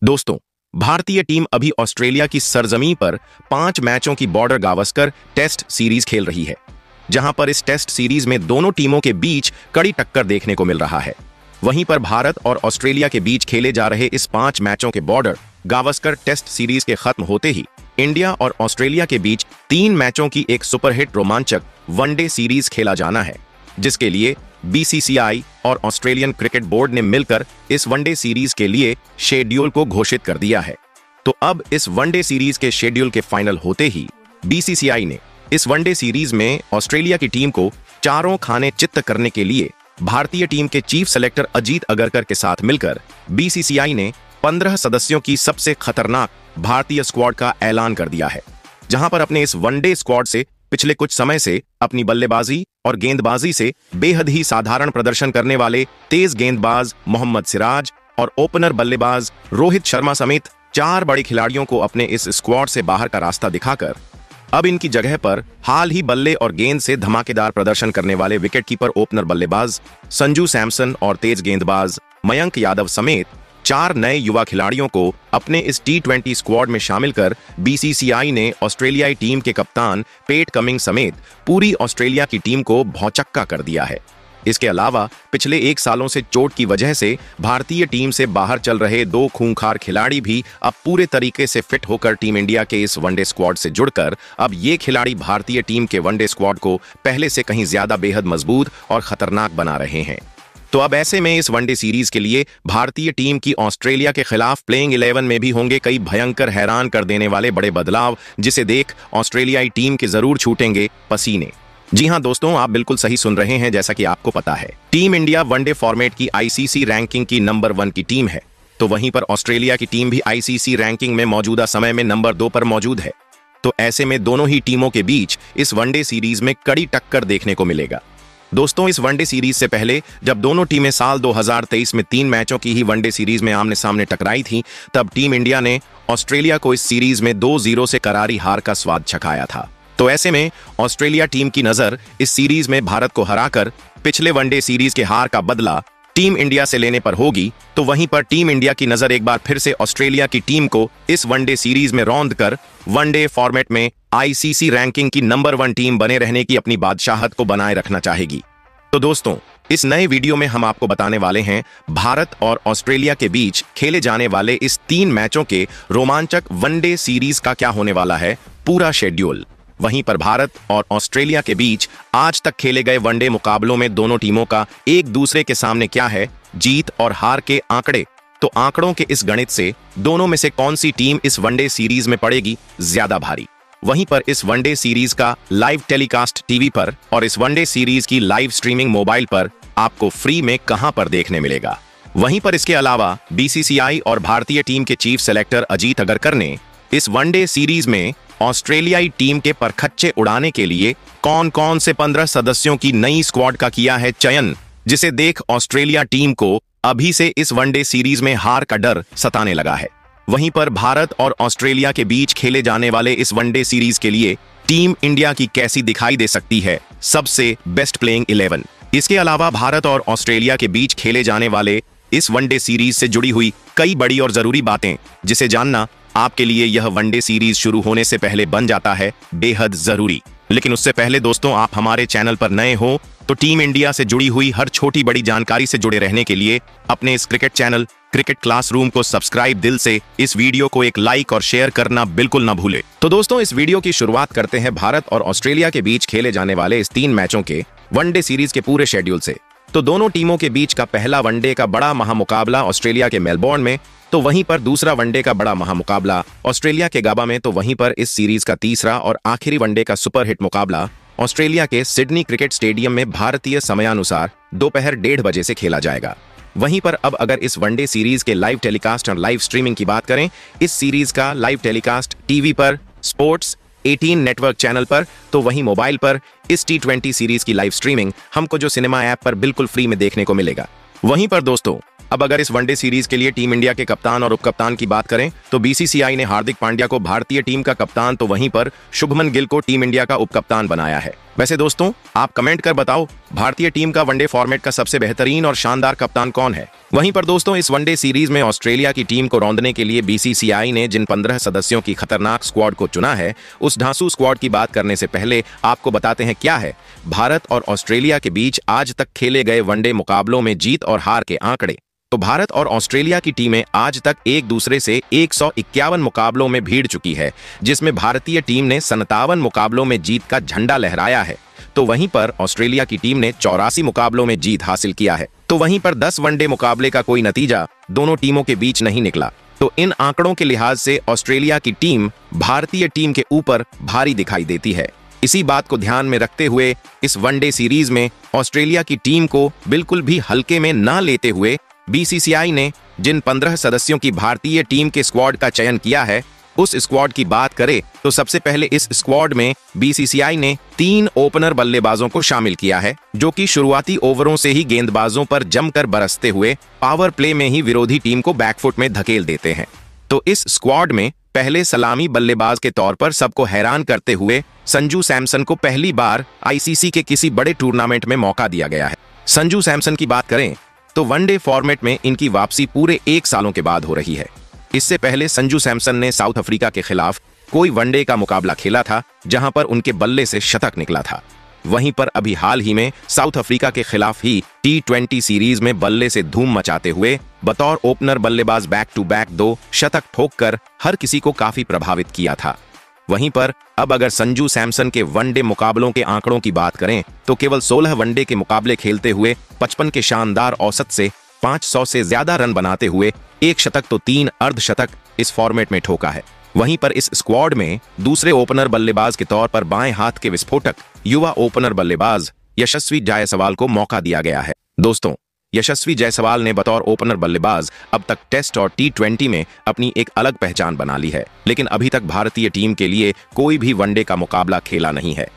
दोस्तों, भारतीय टीम अभी ऑस्ट्रेलिया की सरजमीं पर 5 मैचों की बॉर्डर गावस्कर टेस्ट सीरीज खेल रही है, जहां पर इस टेस्ट सीरीज में दोनों टीमों के बीच कड़ी टक्कर देखने को मिल रहा है। वहीं पर भारत और ऑस्ट्रेलिया के बीच खेले जा रहे इस 5 मैचों के बॉर्डर गावस्कर टेस्ट सीरीज के खत्म होते ही इंडिया और ऑस्ट्रेलिया के बीच 3 मैचों की एक सुपरहिट रोमांचक वनडे सीरीज खेला जाना है, जिसके लिए बीसीसीआई और ऑस्ट्रेलियन क्रिकेट बोर्ड ने मिलकर इस वनडे सीरीज के लिए शेड्यूल को घोषित कर दिया है। तो अब इस वनडे सीरीज के शेड्यूल के फाइनल होते ही बीसीसीआई ने इस वनडे सीरीज में ऑस्ट्रेलिया की टीम को चारों खाने चित्त करने के लिए भारतीय टीम के चीफ सेलेक्टर अजीत अगरकर के साथ मिलकर बीसीसीआई ने 15 सदस्यों की सबसे खतरनाक भारतीय स्क्वाड का ऐलान कर दिया है, जहां पर अपने इस वनडे स्क्वाड से पिछले कुछ समय से अपनी बल्लेबाजी और गेंदबाजी से बेहद ही साधारण प्रदर्शन करने वाले तेज गेंदबाज मोहम्मद सिराज और ओपनर बल्लेबाज रोहित शर्मा समेत 4 बड़े खिलाड़ियों को अपने इस स्क्वाड से बाहर का रास्ता दिखाकर अब इनकी जगह पर हाल ही बल्ले और गेंद से धमाकेदार प्रदर्शन करने वाले विकेटकीपर ओपनर बल्लेबाज संजू सैमसन और तेज गेंदबाज मयंक यादव समेत 4 नए युवा खिलाड़ियों को अपने इस T20 स्क्वाड में शामिल कर बीसीसीआई ने ऑस्ट्रेलियाई टीम के कप्तान पेट कमिंग समेत पूरी ऑस्ट्रेलिया की टीम को भौचक्का कर दिया है। इसके अलावा पिछले 1 सालों से चोट की वजह से भारतीय टीम से बाहर चल रहे 2 खूंखार खिलाड़ी भी अब पूरे तरीके से फिट होकर टीम इंडिया के इस वनडे स्क्वाड से जुड़कर अब ये खिलाड़ी भारतीय टीम के वनडे स्क्वाड को पहले से कहीं ज्यादा बेहद मजबूत और खतरनाक बना रहे हैं। तो अब ऐसे में इस वनडे सीरीज के लिए भारतीय टीम की ऑस्ट्रेलिया के खिलाफ प्लेइंग 11 में भी होंगे कई भयंकर हैरान कर देने वाले बड़े बदलाव, जिसे देख ऑस्ट्रेलियाई टीम के जरूर छूटेंगे पसीने। जी हां दोस्तों, आप बिल्कुल सही सुन रहे हैं। जैसा कि आपको पता है, टीम इंडिया वनडे फॉर्मेट की आईसीसी रैंकिंग की नंबर 1 की टीम है, तो वहीं पर ऑस्ट्रेलिया की टीम भी आईसीसी रैंकिंग में मौजूदा समय में नंबर 2 पर मौजूद है। तो ऐसे में दोनों ही टीमों के बीच इस वनडे सीरीज में कड़ी टक्कर देखने को मिलेगा। दोस्तों, इस वनडे सीरीज से पहले जब दोनों टीमें साल 2023 में 3 मैचों की ही वनडे सीरीज में आमने सामने टकराई थी, तब टीम इंडिया ने ऑस्ट्रेलिया को इस सीरीज में 2-0 से करारी हार का स्वाद चखाया था। तो ऐसे में ऑस्ट्रेलिया टीम की नजर इस सीरीज में भारत को हराकर पिछले वनडे सीरीज के हार का बदला टीम इंडिया से लेने पर होगी। तो वहीं पर टीम इंडिया की नजर एक बार फिर से ऑस्ट्रेलिया की टीम को इस वनडे सीरीज में रौंद कर वनडे फॉर्मेट में आईसीसी रैंकिंग की नंबर 1 टीम बने रहने की अपनी बादशाहत को बनाए रखना चाहेगी। तो दोस्तों, इस नए वीडियो में हम आपको बताने वाले हैं भारत और ऑस्ट्रेलिया के बीच खेले जाने वाले इस 3 मैचों के रोमांचक वनडे सीरीज का क्या होने वाला है पूरा शेड्यूल। वहीं पर भारत और ऑस्ट्रेलिया के बीच आज तक खेले गए वनडे मुकाबलों में दोनों टीमों का एक दूसरे के सामने क्या है जीत और हार के आंकड़े। तो आंकड़ों के इस गणित से दोनों में से कौन सी टीम इस वनडे सीरीज में पड़ेगी ज्यादा भारी। वहीं पर इस वनडे सीरीज का लाइव टेलीकास्ट टीवी पर और इस वनडे सीरीज की लाइव स्ट्रीमिंग मोबाइल पर आपको फ्री में कहां पर देखने मिलेगा। वहीं पर इसके अलावा बीसीसीआई और भारतीय टीम के चीफ सेलेक्टर अजीत अगरकर ने इस वनडे सीरीज में ऑस्ट्रेलियाई टीम के परखच्चे उड़ाने के लिए कौन कौन से 15 सदस्यों की नई स्क्वाड का किया है चयन, जिसे देख ऑस्ट्रेलिया टीम को अभी से इस वनडे सीरीज में हार का डर सताने लगा है। वहीं पर भारत और ऑस्ट्रेलिया के बीच खेले जाने वाले इस वनडे सीरीज के लिए टीम इंडिया की कैसी दिखाई दे सकती है सबसे बेस्ट प्लेइंग 11। इसके अलावा भारत और ऑस्ट्रेलिया के बीच खेले जाने वाले इस वनडे सीरीज से जुड़ी हुई कई बड़ी और जरूरी बातें, जिसे जानना आपके लिए यह वनडे सीरीज शुरू होने से पहले बन जाता है बेहद जरूरी। लेकिन उससे पहले दोस्तों, आप हमारे चैनल पर नए हो तो टीम इंडिया से जुड़ी हुई हर छोटी बड़ी जानकारी से जुड़े रहने के लिए अपने इस क्रिकेट चैनल क्रिकेट क्लासरूम को सब्सक्राइब दिल से, इस वीडियो को एक लाइक और शेयर करना बिल्कुल ना भूले। तो दोस्तों, इस वीडियो की शुरुआत करते हैं भारत और ऑस्ट्रेलिया के बीच खेले जाने वाले इस 3 मैचों के वनडे सीरीज के पूरे शेड्यूल से। तो दोनों टीमों के बीच का पहला वनडे का बड़ा महामुकाबला ऑस्ट्रेलिया के मेलबोर्न में, तो वहीं पर दूसरा वनडे का बड़ा महामुकाबला ऑस्ट्रेलिया के गाबा में, तो वहीं पर इस सीरीज का तीसरा और आखिरी वनडे का सुपरहिट मुकाबला ऑस्ट्रेलिया के सिडनी क्रिकेट स्टेडियम में भारतीय समयानुसार दोपहर 1:30 बजे से खेला जाएगा। वहीं पर अब अगर इस वनडे सीरीज के लाइव टेलीकास्ट और लाइव स्ट्रीमिंग की बात करें, इस सीरीज का लाइव टेलीकास्ट टीवी पर स्पोर्ट्स 18 नेटवर्क चैनल पर, तो वहीं मोबाइल पर इस T20 सीरीज की लाइव स्ट्रीमिंग हमको जो सिनेमा ऐप पर बिल्कुल फ्री में देखने को मिलेगा। वहीं पर दोस्तों, अब अगर इस वनडे सीरीज के लिए टीम इंडिया के कप्तान और उपकप्तान की बात करें, तो बीसीसीआई ने हार्दिक पांड्या को भारतीय टीम का कप्तान, तो वहीं पर शुभमन गिल को टीम इंडिया का उपकप्तान बनाया है। वैसे दोस्तों, आप कमेंट कर बताओ भारतीय टीम का वनडे फॉर्मेट का सबसे बेहतरीन और शानदार कप्तान कौन है। वहीं पर दोस्तों इस वनडे सीरीज में ऑस्ट्रेलिया की टीम को रौंदने के लिए बीसीसीआई ने जिन 15 सदस्यों की खतरनाक स्क्वाड को चुना है, उस ढांसू स्क्वाड की बात करने से पहले आपको बताते हैं क्या है भारत और ऑस्ट्रेलिया के बीच आज तक खेले गए वनडे मुकाबलों में जीत और हार के आंकड़े। तो भारत और ऑस्ट्रेलिया की टीमें आज तक एक दूसरे से 151 मुकाबलों में भिड़ चुकी है, जिसमें भारतीय टीम ने 57 मुकाबलों में जीत का झंडा लहराया है, तो वहीं पर ऑस्ट्रेलिया की टीम ने 84 मुकाबलों में जीत हासिल किया है। तो वहीं पर 10 वनडे मुकाबले का कोई नतीजा दोनों टीमों के बीच नहीं निकला। तो इन आंकड़ों के लिहाज से ऑस्ट्रेलिया की टीम भारतीय टीम के ऊपर भारी दिखाई देती है। इसी बात को ध्यान में रखते हुए इस वनडे सीरीज में ऑस्ट्रेलिया की टीम को बिल्कुल भी हल्के में न लेते हुए बीसीसीआई ने जिन 15 सदस्यों की भारतीय टीम के स्क्वाड का चयन किया है, उस स्क्वाड की बात करें तो सबसे पहले इस स्क्वाड में बीसीसीआई ने 3 ओपनर बल्लेबाजों को शामिल किया है, जो कि शुरुआती ओवरों से ही गेंदबाजों पर जमकर बरसते हुए पावर प्ले में ही विरोधी टीम को बैकफुट में धकेल देते हैं। तो इस स्क्वाड में पहले सलामी बल्लेबाज के तौर पर सबको हैरान करते हुए संजू सैमसन को पहली बार आईसीसी के किसी बड़े टूर्नामेंट में मौका दिया गया है। संजू सैमसन की बात करें तो वनडे फॉर्मेट में इनकी वापसी पूरे 1 सालों के बाद हो रही है। इससे पहले संजू सैमसन ने साउथ अफ्रीका के खिलाफ कोई वनडे का मुकाबला खेला था, जहां पर उनके बल्ले से शतक निकला था। वहीं पर अभी हाल ही में साउथ अफ्रीका के खिलाफ ही T20 सीरीज में बल्ले से धूम मचाते हुए बतौर ओपनर बल्लेबाज बैक टू बैक 2 शतक ठोककर हर किसी को काफी प्रभावित किया था। वहीं पर अब अगर संजू सैमसन के वनडे मुकाबलों के आंकड़ों की बात करें तो केवल 16 वनडे के मुकाबले खेलते हुए 55 के शानदार औसत से 500 से ज्यादा रन बनाते हुए 1 शतक तो 3 अर्धशतक इस फॉर्मेट में ठोका है। वहीं पर इस स्क्वाड में दूसरे ओपनर बल्लेबाज के तौर पर बाएं हाथ के विस्फोटक युवा ओपनर बल्लेबाज यशस्वी जायसवाल को मौका दिया गया है। दोस्तों, यशस्वी जायसवाल ने बतौर ओपनर बल्लेबाज अब तक टेस्ट और T20 में अपनी एक अलग पहचान बना ली है, लेकिन अभी तक भारतीय टीम के लिए कोई भी वनडे का मुकाबला खेला नहीं है।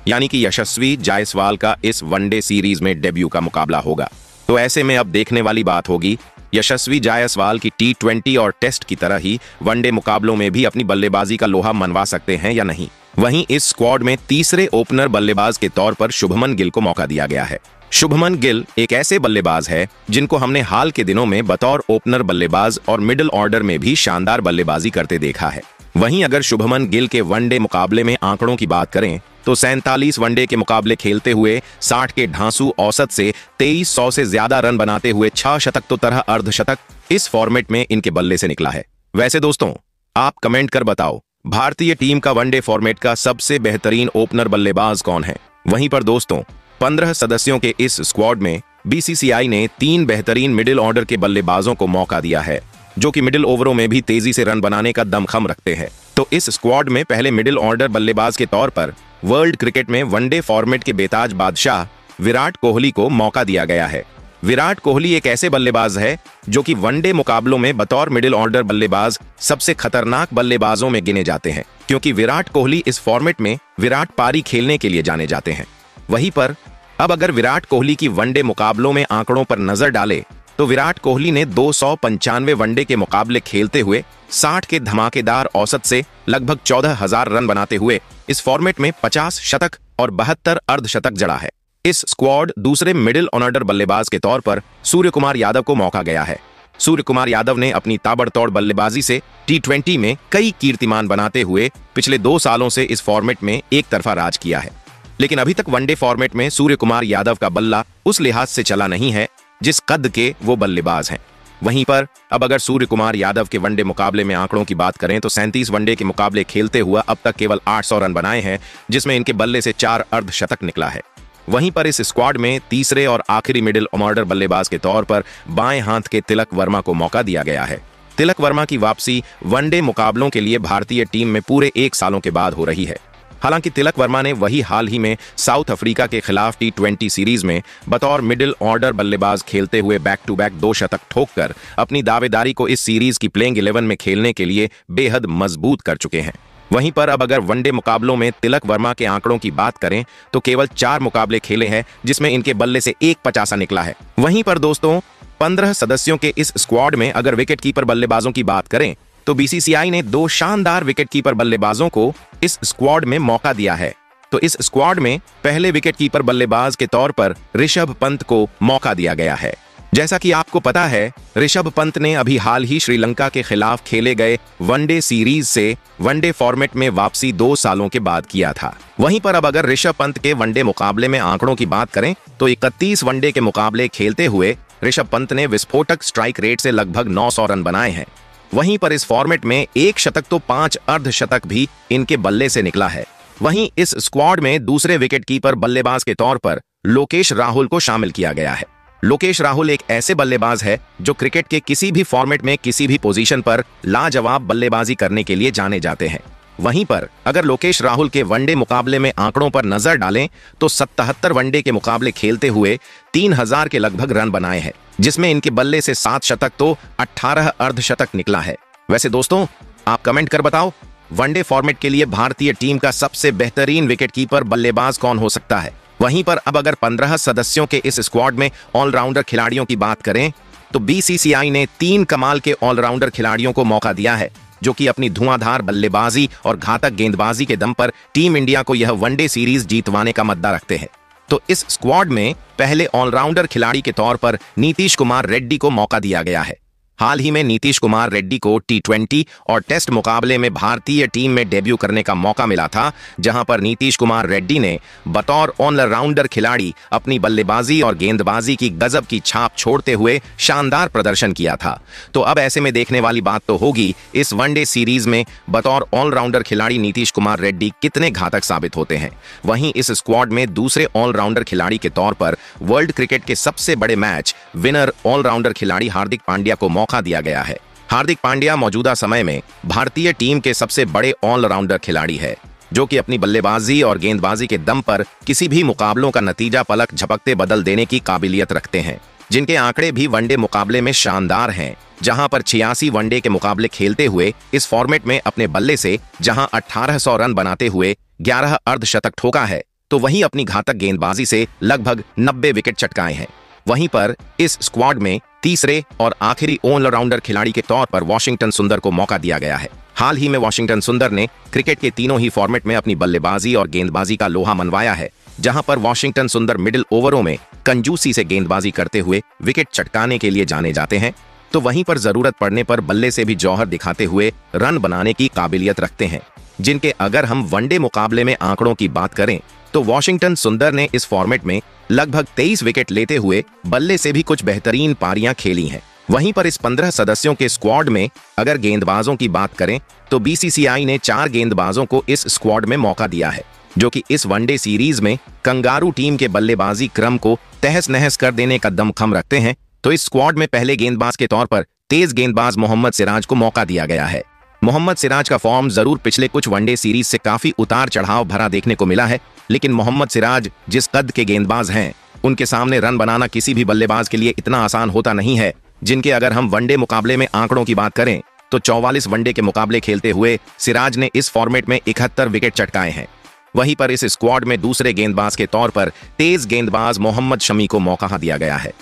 यानी कि यशस्वी जायसवाल का इस वनडे सीरीज में डेब्यू का मुकाबला होगा। तो ऐसे में अब देखने वाली बात होगी यशस्वी जायसवाल की T20 और टेस्ट की तरह ही वनडे मुकाबलों में भी अपनी बल्लेबाजी का लोहा मनवा सकते हैं या नहीं। वहीं इस स्क्वाड में तीसरे ओपनर बल्लेबाज के तौर पर शुभमन गिल को मौका दिया गया है। शुभमन गिल एक ऐसे बल्लेबाज है जिनको हमने हाल के दिनों में बतौर ओपनर बल्लेबाज और मिडिल ऑर्डर में भी शानदार बल्लेबाजी करते देखा है। वहीं अगर शुभमन गिल के वनडे मुकाबले में आंकड़ों की बात करें तो 47 वनडे के मुकाबले खेलते हुए 60 के ढांसू औसत से 2300 से ज्यादा रन बनाते हुए 6 शतक तो तरह अर्धशतक इस फॉर्मेट में इनके बल्ले से निकला है। वैसे दोस्तों, आप कमेंट कर बताओ भारतीय टीम का वनडे फॉर्मेट का सबसे बेहतरीन ओपनर बल्लेबाज कौन है। वहीं पर दोस्तों 15 सदस्यों के इस स्क्वाड में बीसीसीआई ने 3 बेहतरीन मिडिल ऑर्डर के बल्लेबाजों को मौका दिया है, जो कि मिडिल ओवरों में भी तेजी से रन बनाने का दमखम रखते हैं। तो इस स्क्वाड में पहले मिडिल ऑर्डर बल्लेबाज के तौर पर वर्ल्ड क्रिकेट में वनडे फॉर्मेट के बेताज बादशाह विराट कोहली को मौका दिया गया है। विराट कोहली एक ऐसे बल्लेबाज है जो कि वनडे मुकाबलों में बतौर मिडिल ऑर्डर बल्लेबाज सबसे खतरनाक बल्लेबाजों में गिने जाते हैं, क्योंकि विराट कोहली इस फॉर्मेट में विराट पारी खेलने के लिए जाने जाते हैं। वहीं पर अब अगर विराट कोहली की वनडे मुकाबलों में आंकड़ों पर नजर डाले तो विराट कोहली ने 295 वनडे के मुकाबले खेलते हुए 60 के धमाकेदार औसत से लगभग 14,000 रन बनाते हुए इस फॉर्मेट में 50 शतक और 72 अर्धशतक जड़ा है। इस स्क्वाड दूसरे मिडिल ऑर्डर बल्लेबाज के तौर पर सूर्य कुमार यादव को मौका गया है। सूर्य कुमार यादव ने अपनी ताबड़तोड़ बल्लेबाजी से T20 में कई कीर्तिमान बनाते हुए पिछले 2 सालों से इस फॉर्मेट में एक तरफा राज किया है, लेकिन अभी तक वनडे फॉर्मेट में सूर्य कुमार यादव का बल्ला उस लिहाज से चला नहीं है जिस कद के वो बल्लेबाज हैं। वहीं पर अब अगर सूर्य कुमार यादव के वनडे मुकाबले में आंकड़ों की बात करें तो 37 वनडे के मुकाबले खेलते हुआ अब तक केवल 800 रन बनाए हैं, जिसमें इनके बल्ले से 4 अर्धशतक निकला है। वहीं पर इस स्क्वाड में तीसरे और आखिरी मिडिल ऑर्डर बल्लेबाज के तौर पर बाएं हाथ के तिलक वर्मा को मौका दिया गया है। तिलक वर्मा की वापसी वनडे मुकाबलों के लिए भारतीय टीम में पूरे 1 सालों के बाद हो रही है। हालांकि तिलक वर्मा ने वही हाल ही में साउथ अफ्रीका के खिलाफ T20 सीरीज में बतौर मिडिल ऑर्डर बल्लेबाज खेलते हुए बैक टू बैक 2 शतक ठोककर अपनी दावेदारी को इस सीरीज की प्लेइंग 11 में खेलने के लिए बेहद मजबूत कर चुके हैं। वहीं पर अब अगर वनडे मुकाबलों में तिलक वर्मा के आंकड़ों की बात करें तो केवल 4 मुकाबले खेले हैं, जिसमें इनके बल्ले से 1 50 निकला है। वहीं पर दोस्तों 15 सदस्यों के इस स्क्वाड में अगर विकेटकीपर बल्लेबाजों की बात करें तो बीसीसीआई ने 2 शानदार विकेटकीपर बल्लेबाजों को इस स्क्वाड में मौका दिया है। तो इस स्क्वाड में पहले विकेटकीपर बल्लेबाज के तौर पर ऋषभ पंत को मौका दिया गया है। जैसा कि आपको पता है, ऋषभ पंत ने अभी हाल ही श्रीलंका के खिलाफ खेले गए वनडे सीरीज से वनडे फॉर्मेट में वापसी 2 सालों के बाद किया था। वहीं पर अब अगर ऋषभ पंत के वनडे मुकाबले में आंकड़ों की बात करें तो 31 वनडे के मुकाबले खेलते हुए ऋषभ पंत ने विस्फोटक स्ट्राइक रेट से लगभग 900 रन बनाए हैं। वहीं पर इस फॉर्मेट में 1 शतक तो 5 अर्धशतक भी इनके बल्ले से निकला है। वहीं इस स्क्वाड में दूसरे विकेटकीपर बल्लेबाज के तौर पर लोकेश राहुल को शामिल किया गया है। लोकेश राहुल एक ऐसे बल्लेबाज है जो क्रिकेट के किसी भी फॉर्मेट में किसी भी पोजीशन पर लाजवाब बल्लेबाजी करने के लिए जाने जाते हैं। वहीं पर अगर लोकेश राहुल के वनडे मुकाबले में आंकड़ों पर नजर डालें तो 77 वनडे के मुकाबले खेलते हुए 3000 के लगभग रन बनाए हैं, जिसमें इनके बल्ले से 7 शतक तो 18 अर्धशतक निकला है। वैसे दोस्तों, आप कमेंट कर बताओ, वनडे फॉर्मेट के लिए भारतीय टीम का सबसे बेहतरीन विकेटकीपर बल्लेबाज कौन हो सकता है। वहीं पर अब अगर 15 सदस्यों के इस स्क्वाड में ऑलराउंडर खिलाड़ियों की बात करें तो बीसीसीआई ने 3 कमाल के ऑलराउंडर खिलाड़ियों को मौका दिया है, जो कि अपनी धुआंधार बल्लेबाजी और घातक गेंदबाजी के दम पर टीम इंडिया को यह वनडे सीरीज जीतवाने का मद्दा रखते हैं। तो इस स्क्वाड में पहले ऑलराउंडर खिलाड़ी के तौर पर नीतीश कुमार रेड्डी को मौका दिया गया है। हाल ही में नीतीश कुमार रेड्डी को T20 और टेस्ट मुकाबले में भारतीय टीम में डेब्यू करने का मौका मिला था, जहां पर नीतीश कुमार रेड्डी ने बतौर ऑलराउंडर खिलाड़ी अपनी बल्लेबाजी और गेंदबाजी की गजब की छाप छोड़ते हुए शानदार प्रदर्शन किया था। तो अब ऐसे में देखने वाली बात तो होगी इस वनडे सीरीज में बतौर ऑलराउंडर खिलाड़ी नीतीश कुमार रेड्डी कितने घातक साबित होते हैं। वहीं इस स्क्वाड में दूसरे ऑलराउंडर खिलाड़ी के तौर पर वर्ल्ड क्रिकेट के सबसे बड़े मैच विनर ऑलराउंडर खिलाड़ी हार्दिक पांड्या को मौका दिया गया है। हार्दिक पांड्या मौजूदा समय में भारतीय टीम के सबसे बड़े ऑलराउंडर खिलाड़ी है, जो कि अपनी बल्लेबाजी और गेंदबाजी के दम पर किसी भी मुकाबलों का नतीजा पलक झपकते बदल देने की काबिलियत रखते हैं, जिनके आंकड़े भी वनडे मुकाबले में शानदार हैं। जहां पर 86 वनडे के मुकाबले खेलते हुए इस फॉर्मेट में अपने बल्ले से जहां 1800 रन बनाते हुए 11 अर्धशतक ठोका है, तो वहीं अपनी घातक गेंदबाजी से लगभग 90 विकेट चटकाए हैं। वहीं पर इस स्क्वाड में तीसरे और आखिरी ऑलराउंडर खिलाड़ी के तौर पर वाशिंगटन सुंदर को मौका दिया गया है। हाल ही में वाशिंगटन सुंदर ने क्रिकेट के तीनों ही फॉर्मेट में अपनी बल्लेबाजी और गेंदबाजी का लोहा मनवाया है, जहां पर वाशिंगटन सुंदर मिडिल ओवरों में कंजूसी से गेंदबाजी करते हुए विकेट चटकाने के लिए जाने जाते हैं, तो वहीं पर जरूरत पड़ने पर बल्ले से भी जौहर दिखाते हुए रन बनाने की काबिलियत रखते हैं, जिनके अगर हम वनडे मुकाबले में आंकड़ों की बात करें तो वाशिंगटन सुंदर ने इस फॉर्मेट में लगभग 23 विकेट लेते हुए बल्ले से भी कुछ बेहतरीन पारियां खेली हैं। वहीं पर इस 15 सदस्यों के स्क्वाड में अगर गेंदबाजों की बात करें तो बीसीसीआई ने 4 गेंदबाजों को इस स्क्वाड में मौका दिया है, जो कि इस वनडे सीरीज में कंगारू टीम के बल्लेबाजी क्रम को तहस नहस कर देने का दमखम रखते हैं। तो इस स्क्वाड में पहले गेंदबाज के तौर पर तेज गेंदबाज मोहम्मद सिराज को मौका दिया गया है। मोहम्मद सिराज का फॉर्म जरूर पिछले कुछ वनडे सीरीज से काफी उतार चढ़ाव भरा देखने को मिला है, लेकिन मोहम्मद सिराज जिस कद के गेंदबाज हैं, उनके सामने रन बनाना किसी भी बल्लेबाज के लिए इतना आसान होता नहीं है, जिनके अगर हम वनडे मुकाबले में आंकड़ों की बात करें तो 44 वनडे के मुकाबले खेलते हुए सिराज ने इस फॉर्मेट में 71 विकेट चटकाए हैं। वहीं पर इस स्क्वाड में दूसरे गेंदबाज के तौर पर तेज गेंदबाज मोहम्मद शमी को मौका दिया गया है।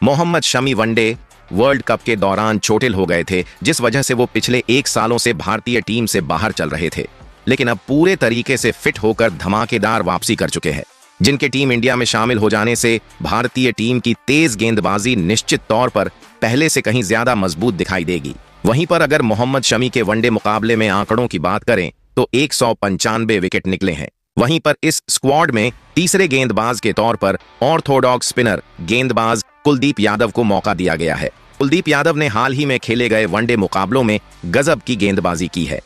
Mohammed Shami one day World Cup के दौरान चोटिल हो गए थे, जिस वजह से वो पिछले 1 सालों से भारतीय टीम से बाहर चल रहे थे, लेकिन अब पूरे तरीके से फिट होकर धमाकेदार वापसी कर चुके हैं, जिनके टीम इंडिया में शामिल हो जाने से भारतीय टीम की तेज गेंदबाजी निश्चित तौर पर पहले से कहीं ज्यादा मजबूत दिखाई देगी। वहीं पर अगर मोहम्मद शमी के वनडे मुकाबले में आंकड़ों की बात करें तो 195 विकेट निकले हैं। वहीं पर इस स्क्वाड में तीसरे गेंदबाज के तौर पर ऑर्थोडॉक्स स्पिनर गेंदबाज कुलदीप यादव को मौका दिया गया है। कुलदीप यादव ने हाल ही में खेले गए वनडे मुकाबलों में गजब की गेंदबाजी की है।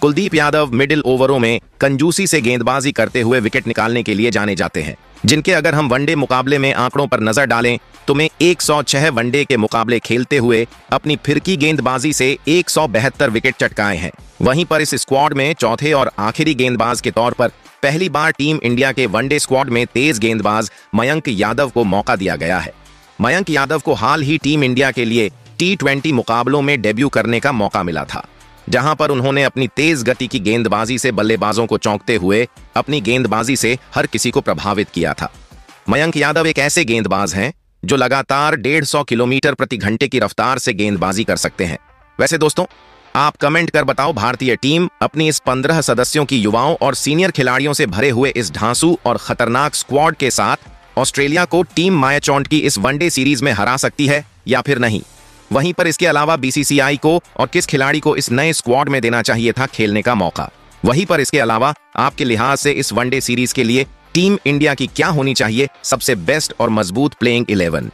कुलदीप यादव मिडिल ओवरों में कंजूसी से गेंदबाजी करते हुए विकेट निकालने के लिए जाने जाते हैं, जिनके अगर हम वनडे मुकाबले में आंकड़ों पर नजर डालें तो में 106 वनडे के मुकाबले खेलते हुए अपनी फिरकी गेंदबाजी से 172 विकेट चटकाए हैं। वहीं पर इस स्क्वाड में चौथे और आखिरी गेंदबाज के तौर पर पहली बार टीम इंडिया के वनडे स्क्वाड में तेज गेंदबाज मयंक यादव को मौका दिया गया है। मयंक यादव को हाल ही टीम इंडिया के लिए T20 मुकाबलों में डेब्यू करने का मौका मिला था, जहां पर उन्होंने अपनी तेज गति की गेंदबाजी से बल्लेबाजों को चौंकते हुए अपनी गेंदबाजी से हर किसी को प्रभावित किया था। मयंक यादव एक ऐसे गेंदबाज हैं जो लगातार 150 किलोमीटर प्रति घंटे की रफ्तार से गेंदबाजी कर सकते हैं। वैसे दोस्तों, आप कमेंट कर बताओ, भारतीय टीम अपनी इस 15 सदस्यों की युवाओं और सीनियर खिलाड़ियों से भरे हुए इस ढांसू और खतरनाक स्क्वाड के साथ ऑस्ट्रेलिया को टीम मायाचौंट की इस वनडे सीरीज में हरा सकती है या फिर नहीं। वहीं पर इसके अलावा बीसीसीआई को और किस खिलाड़ी को इस नए स्क्वाड में देना चाहिए था खेलने का मौका। वहीं पर इसके अलावा आपके लिहाज से इस वनडे सीरीज के लिए टीम इंडिया की क्या होनी चाहिए सबसे बेस्ट और मजबूत प्लेइंग 11।